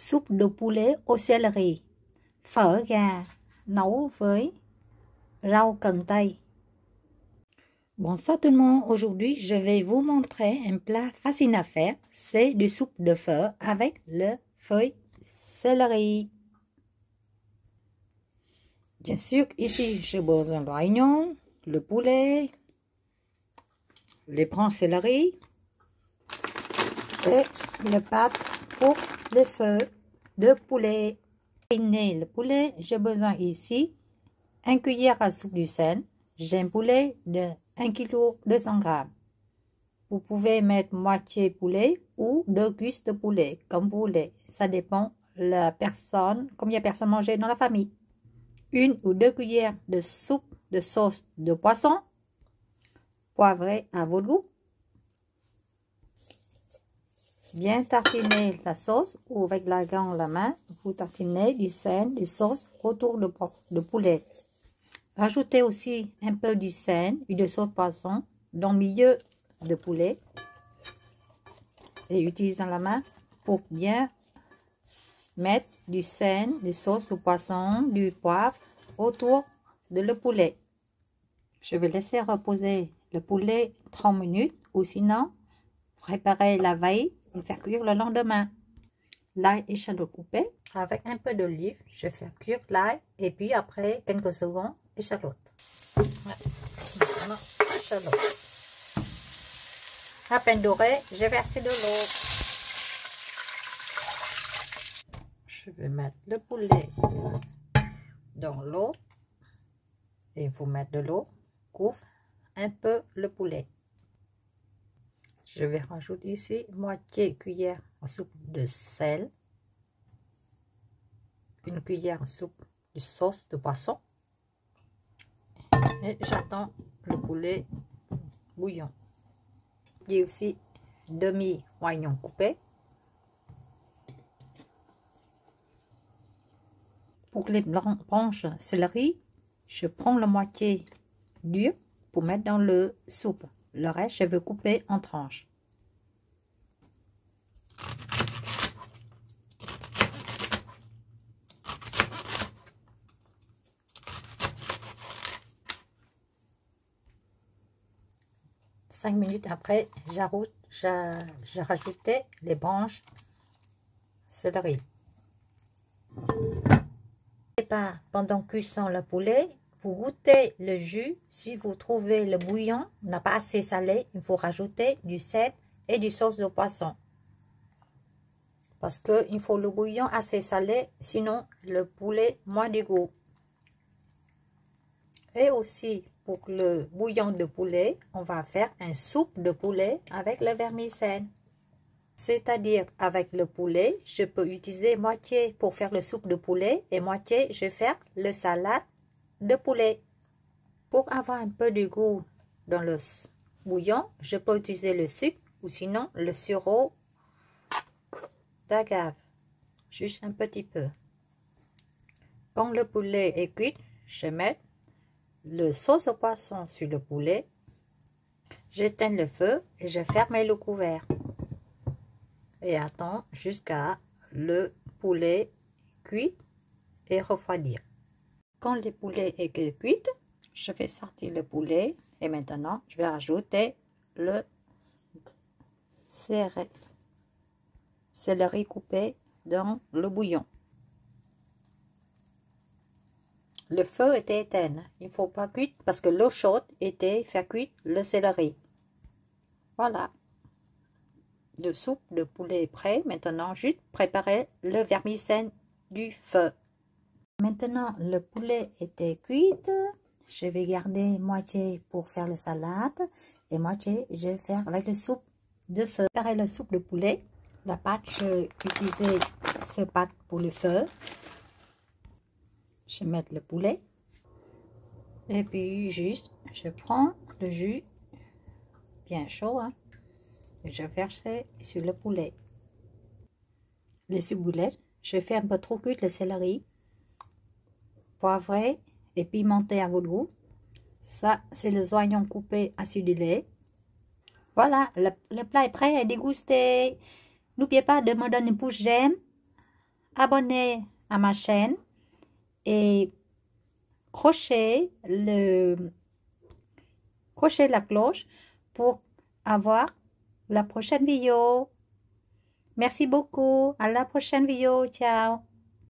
soupe de poulet au céleri, phở gà nấu với rau cần tây. Bonsoir tout le monde, aujourd'hui je vais vous montrer un plat facile à faire, c'est du soupe de phở avec le feuille céleri. Bien sûr, ici j'ai besoin de l'oignon, le poulet, les branches céleri et le pâte pour le feu de poulet. Mariner le poulet, j'ai besoin ici 1 cuillère à soupe du sel. J'ai un poulet de 1 kg 200 g. Vous pouvez mettre moitié poulet ou 2 cuisses de poulet, comme vous voulez. Ça dépend de la personne, combien de personnes mangent dans la famille. 1 ou 2 cuillères de soupe de sauce de poisson, poivrée à votre goût. Bien tartiner la sauce ou avec la gant la main, vous tartinez du sel, du sauce autour de poulet. Rajoutez aussi un peu du sel et de sauce poisson dans le milieu de poulet et utilisez dans la main pour bien mettre du sel, du sauce au poisson, du poivre autour de le poulet. Je vais laisser reposer le poulet 30 minutes ou sinon préparer la veille et faire cuire le lendemain. L'ail échalote coupé avec un peu d'olive, je fais cuire l'ail et puis après quelques secondes échalote. Maintenant, échalote. À peine doré, j'ai versé de l'eau. Je vais mettre le poulet dans l'eau et il faut mettre de l'eau, couvre un peu le poulet. Je vais rajouter ici moitié cuillère en soupe de sel, 1 cuillère en soupe de sauce de poisson et j'attends le poulet bouillon. J'ai aussi demi oignon coupé. Pour les branches céleri, je prends la moitié dure pour mettre dans le soupe. Le reste, je vais couper en tranches. Cinq minutes après, j'ai rajouté les branches céleri. Et pas pendant cuisson le poulet, vous goûtez le jus. Si vous trouvez le bouillon n'a pas assez salé, il faut rajouter du sel et du sauce de poisson. Parce qu'il faut le bouillon assez salé, sinon le poulet moins de goût. Et aussi pour le bouillon de poulet, on va faire un soupe de poulet avec le vermicelle. C'est-à-dire avec le poulet, je peux utiliser moitié pour faire le soupe de poulet et moitié je vais faire le salade de poulet. Pour avoir un peu de goût dans le bouillon, je peux utiliser le sucre ou sinon le sirop d'agave, juste un petit peu. Quand le poulet est cuit, je mets le sauce au poisson sur le poulet, j'éteins le feu et je ferme le couvert et attends jusqu'à le poulet cuit et refroidir. Quand le poulet est cuit, je vais sortir le poulet et maintenant je vais rajouter le céleri coupé dans le bouillon. Le feu était éteint, il ne faut pas cuire parce que l'eau chaude était faire cuire le céleri. Voilà, le soupe de poulet est prêt. Maintenant, juste préparer le vermicelle du feu. Maintenant, le poulet était cuit. Je vais garder moitié pour faire la salade et moitié je vais faire avec le soupe de feu. Préparer le soupe de poulet. La pâte, je utilisais cette pâte pour le feu. Je mets le poulet et puis juste je prends le jus bien chaud hein, et je verse sur le poulet. Les ciboulettes, je fais un peu trop cuire le céleri, poivré et pimenté à votre goût. Ça c'est les oignons coupés acidulés. Voilà, le plat est prêt à déguster. N'oubliez pas de me donner un pouce j'aime abonner à ma chaîne et crochez la cloche pour avoir la prochaine vidéo. Merci beaucoup. À la prochaine vidéo. Ciao.